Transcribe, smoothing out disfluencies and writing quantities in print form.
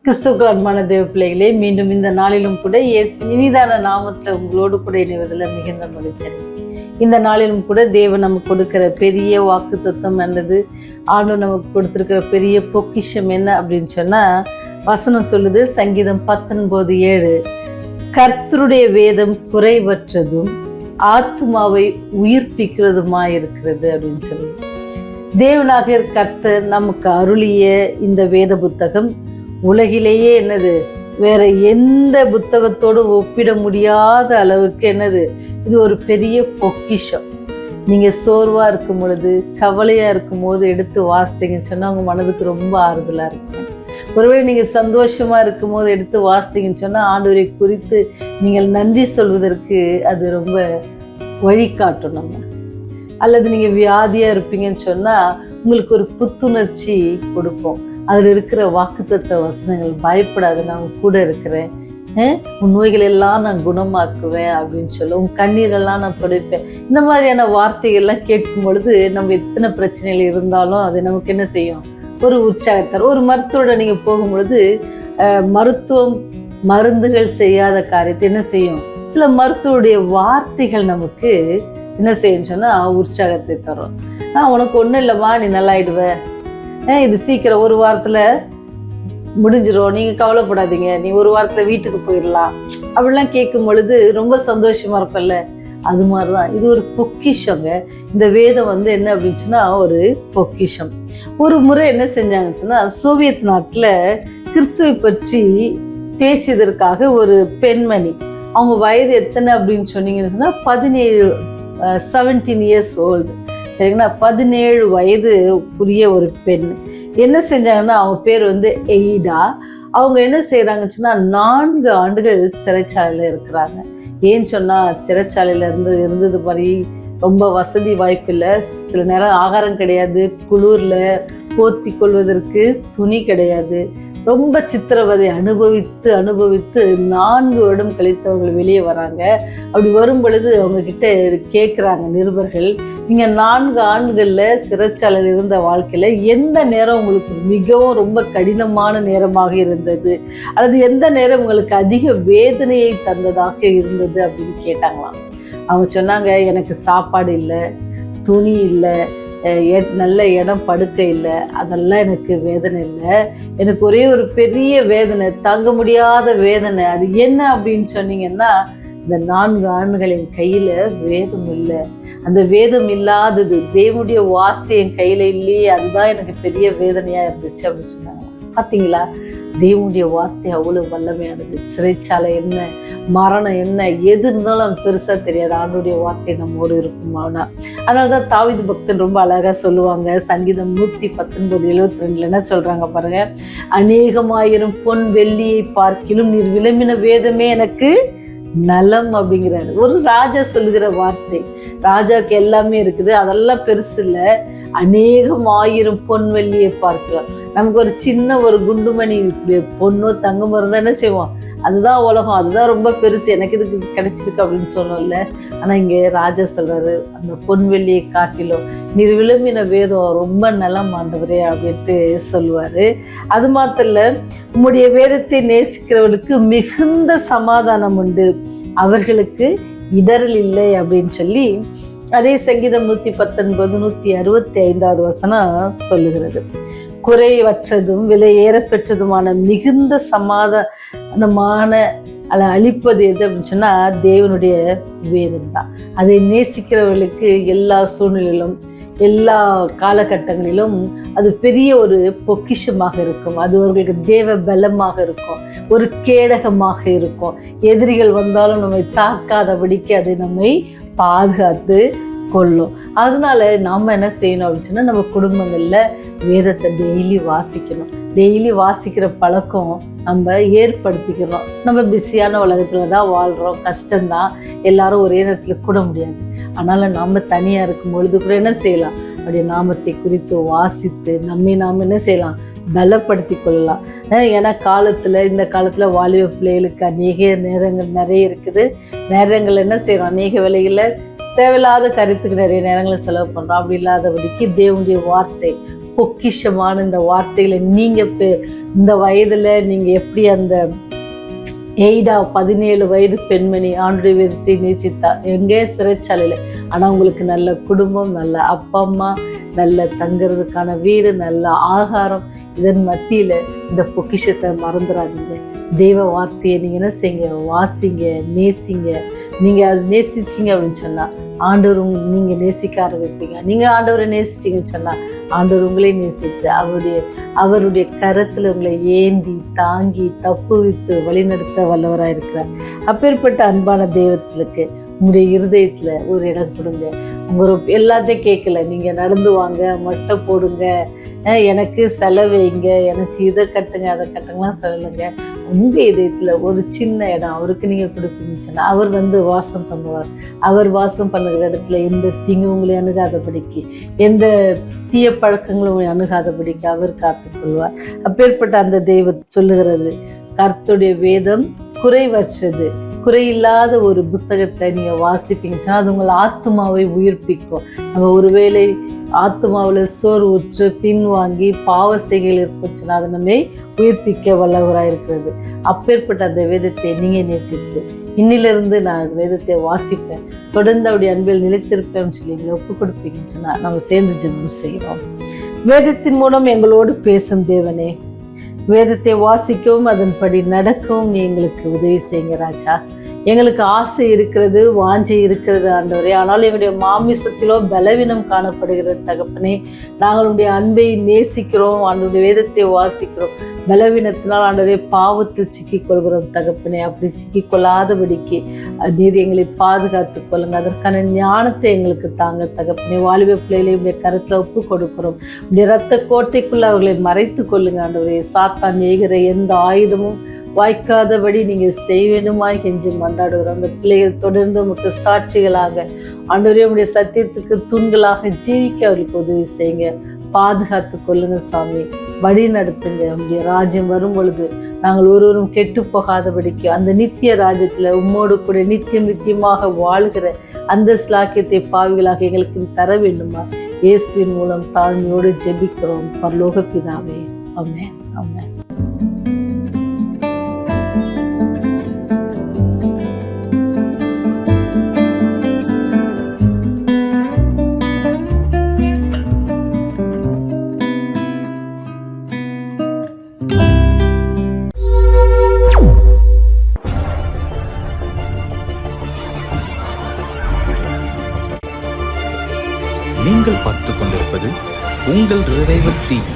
கிறிஸ்துவுக்கு அன்பான தேவ பிள்ளைகளே, மீண்டும் இந்த நாளிலும் கூட இயேசுவின் இனிதான நாமத்தில் உங்களோடு கூட இணைவதில் மிகுந்த மகிழ்ச்சி. இந்த நாளிலும் கூட தேவன் நமக்கு கொடுக்கிற பெரிய வாக்கு தத்துவம் என்னது, ஆண்டவர் நமக்கு கொடுத்திருக்கிற பெரிய பொக்கிஷம் என்ன அப்படின்னு சொன்னா, வசனம் சொல்லுது, சங்கீதம் 19:7, கர்த்தருடைய வேதம் குறைவற்றதும் ஆத்மாவை உயிர்ப்பிக்கிறதுமாயிருக்கிறது அப்படின்னு சொல்லுது. தேவனாகிய கர்த்தர் நமக்கு அருளிய இந்த வேத புத்தகம் உலகிலேயே என்னது, வேற எந்த புத்தகத்தோடு ஒப்பிட முடியாத அளவுக்கு என்னது, இது ஒரு பெரிய பொக்கிஷம். நீங்க சோர்வா இருக்கும் பொழுது, கவலையா இருக்கும் போது எடுத்து வாசித்தீங்கன்னு சொன்னா உங்க மனதுக்கு ரொம்ப ஆறுதலா இருக்கும். ஒருவேளை நீங்க சந்தோஷமா இருக்கும் போது எடுத்து வாசித்தீங்கன்னு சொன்னா ஆண்டவரை குறித்து நீங்கள் நன்றி சொல்வதற்கு அது ரொம்ப வழிகாட்டும். நம்ம அல்லது நீங்க வியாதியா இருப்பீங்கன்னு சொன்னா உங்களுக்கு ஒரு புத்துணர்ச்சி கொடுப்போம். அதில் இருக்கிற வாக்குத்தத்த வசனங்கள், பயப்படாத, நான் கூட இருக்கிறேன், உன் நோய்கள் எல்லாம் நான் குணமாக்குவேன் அப்படின்னு சொல்ல, உன் கண்ணீரெல்லாம் நான் துடைப்பேன். இந்த மாதிரியான வார்த்தைகள்லாம் கேட்கும் பொழுது நம்ம எத்தனை பிரச்சனைகள் இருந்தாலும் அது நமக்கு என்ன செய்யும், ஒரு உற்சாகத்தார். ஒரு மருத்துவரோட நீங்க போகும் பொழுது மருத்துவம் மருந்துகள் செய்யாத காரியத்தை என்ன செய்யும், சில மருத்துவருடைய வார்த்தைகள் நமக்கு என்ன செய்யும் சொன்னா உற்சாகத்தை தரும். உனக்கு ஒன்றும் இல்லைம்மா, நீ நல்லாயிடுவ, இது சீக்கிரம் ஒரு வாரத்துல முடிஞ்சிடும், நீங்க கவலைப்படாதீங்க, நீ ஒரு வாரத்துல வீட்டுக்கு போயிடலாம் அப்படிலாம் கேட்கும் பொழுது ரொம்ப சந்தோஷமா இருப்பல்ல. அது மாதிரிதான் இது ஒரு பொக்கிஷங்க. இந்த வேதம் என்ன அப்படின்னு சொன்னா ஒரு பொக்கிஷம். ஒரு முறை என்ன செஞ்சாங்கன்னு சொன்னா, சோவியத் நாட்டுல கிறிஸ்துவை பற்றி பேசியதற்காக ஒரு பெண்மணி, அவங்க வயது எத்தனை அப்படின்னு சொன்னீங்கன்னு சொன்னா 17 years old, சரிங்களா, 17 வயது உரிய ஒரு பெண். என்ன செஞ்சாங்கன்னா, அவங்க பேர் எய்டா. அவங்க என்ன செய்யறாங்கன்னு சொன்னா 4 ஆண்டுகள் சிறைச்சாலையில இருக்கிறாங்க. ஏன்னு சொன்னா, சிறைச்சாலையில இருந்தது மாதிரி ரொம்ப வசதி வாய்ப்பு இல்லை. சில நேரம் ஆகாரம் கிடையாது, குளிர்ல போர்த்தி கொள்வதற்கு துணி கிடையாது. ரொம்ப சித்திரவதை அனுபவித்து 4 வருடம் கழித்தவர்கள் வெளியே வராங்க. அப்படி வரும் பொழுது அவங்க கிட்ட கேட்குறாங்க நிருபர்கள், நீங்க 4 ஆண்டுகள்ல சிறைச்சாலையில் இருந்த வாழ்க்கையில எந்த நேரம் உங்களுக்கு மிகவும் ரொம்ப கடினமான நேரமாக இருந்தது, அல்லது எந்த நேரம் உங்களுக்கு அதிக வேதனையை தந்ததாக இருந்தது அப்படின்னு கேட்டாங்களாம். அவங்க சொன்னாங்க, எனக்கு சாப்பாடு இல்லை, துணி இல்லை, நல்ல இடம் படுக்க இல்லை, அதெல்லாம் எனக்கு வேதனை இல்லை. எனக்கு ஒரே ஒரு பெரிய வேதனை, தாங்க முடியாத வேதனை. அது என்ன அப்படின்னு சொன்னீங்கன்னா, இந்த 4 ஆண்டுகள் என் கையில வேதம் இல்லை, அந்த வேதம் இல்லாதது, தேவனுடைய வார்த்தை என் கையில இல்லையே, அதுதான் எனக்கு பெரிய வேதனையா இருந்துச்சு அப்படின்னு சொன்னாங்க. பார்த்தீங்களா, தேவனுடைய வார்த்தை அவ்வளவு வல்லமையானது. சிறைச்சாலை என்ன, மரணம் என்ன, எது இருந்தாலும் அது பெருசா தெரியாது, ஆண்டோடைய வார்த்தை நம்மோடு இருக்கும். அதனாலதான் தாவீது பக்தன் ரொம்ப அழகா சொல்லுவாங்க, சங்கீதம் 119:72 என்ன சொல்றாங்க பாருங்க, அநேகமாயிரம் பொன் வெள்ளியை பார்க்கிலும் நீர் விளம்பின வேதமே எனக்கு நலம் அப்படிங்கிறாரு. ஒரு ராஜா சொல்லுகிற வார்த்தை. ராஜாவுக்கு எல்லாமே இருக்குது, அதெல்லாம் பெருசு இல்லை. அநேகமாயிரம் பொன் வெள்ளியை பார்க்கலாம். நமக்கு ஒரு சின்ன ஒரு குண்டுமணி பொண்ணோ தங்கமோ இருந்தா என்ன செய்வோம், அதுதான் உலகம், அதுதான் ரொம்ப பெருசு, எனக்கு இதுக்கு கிடைச்சிருக்கு அப்படின்னு சொன்னோம்ல. ஆனா இங்க ராஜா சொல்றாரு, அந்த பொன்வெள்ளியை காட்டிலும் நீர் விளம்பின வேதம் ரொம்ப நலம் ஆண்டவரே அப்படின்ட்டு சொல்லுவாரு. அது மாத்திரம் இல்ல, உம்முடைய வேதத்தை நேசிக்கிறவர்களுக்கு மிகுந்த சமாதானம் உண்டு, அவர்களுக்கு இடரல் இல்லை அப்படின்னு சொல்லி அதே சங்கீதம் 119:165 வசனம் சொல்லுகிறது. குறைவற்றதும் விலை ஏறப்பெற்றதுமான மிகுந்த சமாதானமான அளிப்பது எது அப்படின்னு சொன்னா தேவனுடைய வேதம் தான். அதை நேசிக்கிறவர்களுக்கு எல்லா சூழ்நிலையிலும் எல்லா காலகட்டங்களிலும் அது பெரிய ஒரு பொக்கிஷமாக இருக்கும். அது அவர்களுக்கு தேவ பலமாக இருக்கும், ஒரு கேடகமாக இருக்கும். எதிரிகள் வந்தாலும் நம்மை தாக்காதபடிக்கு அதை நம்மை பாதுகாத்து கொள்ளும். அதனால நாம என்ன செய்யணும் அப்படின்னு சொன்னா, நம்ம குடும்பங்கள்ல வேதத்தை டெய்லி வாசிக்கணும். டெய்லி வாசிக்கிற பழக்கம் நம்ம ஏற்படுத்திக்கணும். நம்ம பிஸியான உலகத்துலதான் வாழ்றோம், கஷ்டம்தான், எல்லாரும் ஒரே நேரத்துல கூட முடியாது. அதனால நம்ம தனியா இருக்கும் பொழுது கூட என்ன செய்யலாம், அப்படியே நாமத்தை குறித்து வாசித்து நம்மை நாம் என்ன செய்யலாம், பலப்படுத்தி கொள்ளலாம். ஏன்னா இந்த காலத்துல வாலிப பிள்ளைகளுக்கு அநேக நேரங்கள் நிறைய இருக்குது. நேரங்கள் என்ன செய்யறோம், அநேக வேலைகள்ல தேவையில்லாத கருத்துக்கு நிறைய நேரங்களை செலவு பண்றோம். அப்படி இல்லாதபடிக்கு தேவனுடைய வார்த்தை பொக்கிஷமான இந்த வார்த்தைகளை நீங்க இந்த வயதுல நீங்க எப்படி அந்த 17 வயது பெண்மணி ஆண்டுடைய வேதத்தை நேசித்தா, எங்கே சிறைச்சாலையில, ஆனா உங்களுக்கு நல்ல குடும்பம், நல்ல அப்பா அம்மா, நல்ல தங்குறதுக்கான வீடு, நல்ல ஆகாரம், இதன் மத்தியில இந்த பொக்கிஷத்தை மறந்துடாதீங்க. தெய்வ வார்த்தையை நீங்க என்ன செய்யுங்க, வாசிங்க, நேசிங்க. நீங்க அது நேசிச்சிங்க அப்படின்னு சொன்னா ஆண்டவர் நீங்க நேசிக்க ஆரம்பிப்பீங்க. நீங்க ஆண்டவரை நேசிச்சிங்கன்னு சொன்னா ஆண்டவர் உங்களை நேசித்து அவருடைய கரத்துல உங்களை ஏந்தி தாங்கி தப்புவித்து வழிநடத்த வல்லவராக இருக்கிறார். அப்பேற்பட்ட அன்பான தெய்வத்திற்கு உங்களுடைய இருதயத்துல ஒரு இடம் கொடுங்க. உங்க எல்லாத்தையும் கேட்கல, நீங்க நடந்து வாங்க, மட்டை போடுங்க, எனக்கு செலவைங்க, எனக்கு இதை கட்டுங்க அதை கட்டுங்கலாம் சொல்லலைங்க. உங்க இதயத்துல ஒரு சின்ன இடம் அவருக்கு நீங்க கொடுப்பீங்கன்னா அவர் வாசம் பண்ணுவார். அவர் வாசம் பண்ணுற இடத்துல எந்த தீங்கு உங்களை அணுகாதபடிக்கு, எந்த தீய பழக்கங்களும் உங்களை அணுகாதபடிக்கு அவர் காத்துக்கொள்வார். அப்பேற்பட்ட அந்த தெய்வம் சொல்லுகிறது, கர்த்தருடைய வேதம் குறைவற்றது. குறையில்லாத ஒரு புத்தகத்தை நீங்க வாசிப்பீங்கன்னா அது உங்கள் ஆத்மாவை உயிர்ப்பிக்கும். நம்ம ஒருவேளை ஆத்மாவில் சோறு உற்று பின்வாங்கி பாவ செய்கையில் இருக்குச்சுன்னா அது நம்மை உயிர்ப்பிக்க வல்லவராக இருக்கிறது. அப்பேற்பட்ட அந்த வேதத்தை நீங்க நேசித்து இன்னிலிருந்து நான் வேதத்தை வாசிப்பேன், தொடர்ந்து அவருடைய அன்பில் நிலைத்திருப்பேன் சொல்லி எங்களை ஒப்பு கொடுப்பீங்கன்னு சொன்னா நம்ம சேர்ந்து ஜெபம் செய்வோம். வேதத்தின் மூலம் எங்களோடு பேசும் தேவனே, வேதத்தை வாசிக்கவும் அதன்படி நடக்கவும் நீ எங்களுக்கு உதவி செய்யுங்க ராஜா. எங்களுக்கு ஆசை இருக்கிறது, வாஞ்சை இருக்கிறது ஆண்டவரே, ஆனால் எங்களுடைய மாமிசத்திலோ பலவீனம் காணப்படுகிறது தகப்பனே. நாங்களுடைய அன்பை நேசிக்கிறோம், ஆண்டவருடைய வேதத்தை வாசிக்கிறோம், பலவீனத்தினால் ஆண்டவரே பாவத்தில் சிக்கிக்கொள்கிறோம் தகப்பனே. அப்படி சிக்கிக்கொள்ளாதபடிக்கு நீர் எங்களை பாதுகாத்து கொள்ளுங்க. அதற்கான ஞானத்தை எங்களுக்கு தாங்க தகப்பனே. வாலிப பிள்ளைகளை உடைய கருத்துல ஒப்பு கொடுக்கிறோம். உடைய ரத்த கோட்டைக்குள்ள அவர்களை மறைத்து கொள்ளுங்க ஆண்டவரே. சாத்தான் எய்கிற எந்த ஆயுதமும் வாய்க்காதபடி நீங்க செய்வேணுமாய் கெஞ்சி மன்றாடுகிறோம். அந்த பிள்ளைகள் தொடர்ந்து உங்களுக்கு சாட்சிகளாக ஆண்டவரே உடைய சத்தியத்துக்கு தூண்களாக ஜீவிக்க அவர்களுக்கு உதவி செய்யுங்க. பாதுகாத்து கொள்ளுங்க சாமி, வழி நடத்துங்க. உங்களுடைய ராஜ்யம் வரும் பொழுது நாங்கள் ஒருவரும் கெட்டு போகாதபடிக்கு அந்த நித்திய ராஜ்யத்துல உம்மோடு கூட நித்தியமாக வாழ்கிற அந்த ஸ்லாக்கியத்தை பாவிகளாக எங்களுக்கு தர வேண்டுமா? இயேசுவின் மூலம் தாழ்மையோடு ஜெபிக்கிறோம் பரலோக பிதாவே. ஆமென், ஆமென். நீங்கள் பார்த்துக் கொண்டிருப்பது உங்கள் ரிவைவல் டிவி.